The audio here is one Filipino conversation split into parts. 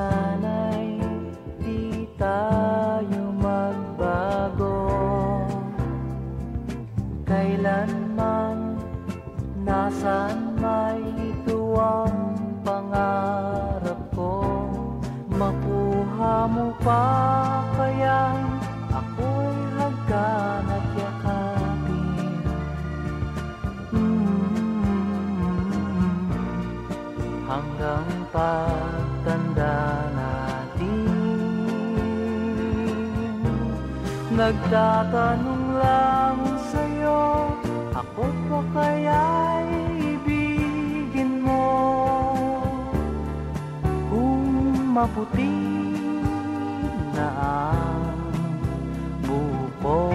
Sana'y di tayo magbago, kailanman, nasaan may ito ang pangarap ko. Makuha mo pa kayang ako'y hagkan at yakapin. Hanggang pagtanda natin, nagtatanong lang sa'yo, ako pa kaya'y ibigin mo? Kung maputi na ang buko,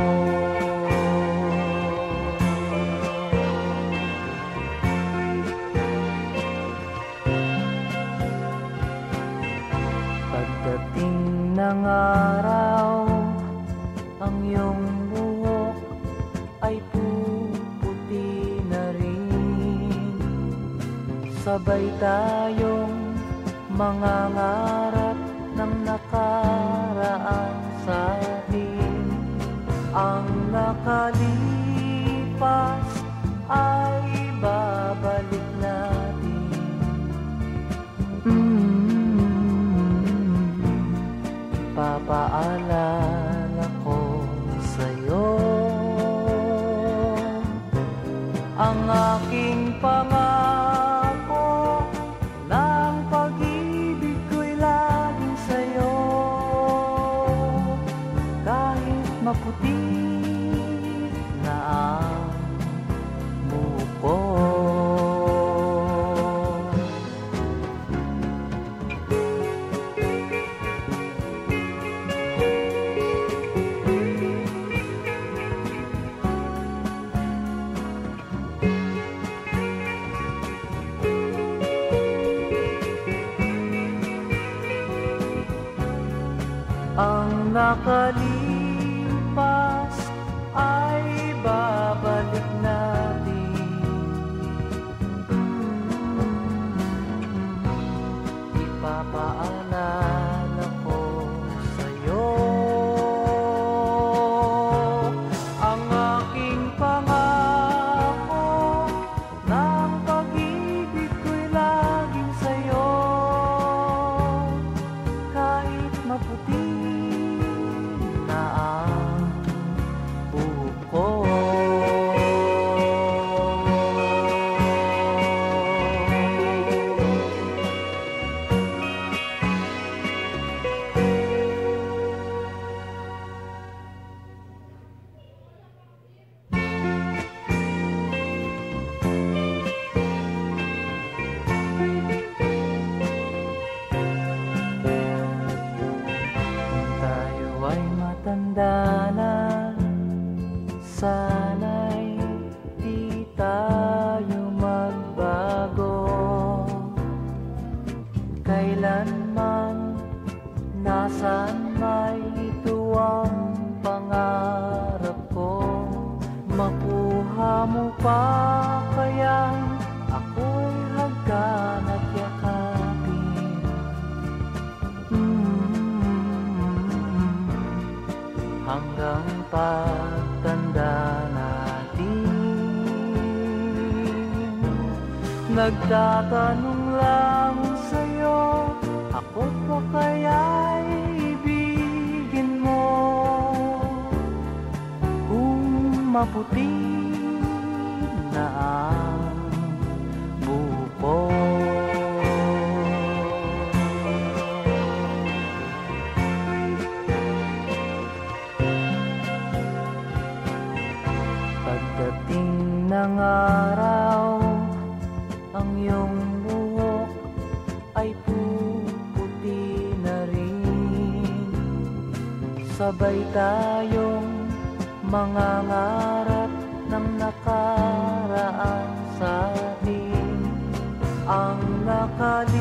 pagdating ng araw, ang iyong buhok ay puputi na rin. Sabay tayong mangangarap ng nakaraan sa atin. Ang nakalipas ay babalik natin. Ipapaalala ko sa'yo ang aking pangako, ng pag-ibig ko'y laging sa'yo. Kahit maputi na ang buko, ang nakalipas ay babalik natin. Ipapaalala ko sa'yo ang aking pangako, ng pag-ibig ko'y laging sa'yo. Kahit maputi na ang buko, matanda na, sana'y di tayo magbago, kailanman, nasaan may ito ang pangarap ko. Makuha mo pa kayang ako'y hagkan at yakapin. Hanggang pagtanda natin, nagtatanong lang sa'yo, ako pa kaya'y ibigin mo? Kung maputi na ang buko, pagdating ng araw, ang iyong buhok ay puputi na rin. Sabay tayong mangangarap ng nakaraan sa atin. Ang nakalipas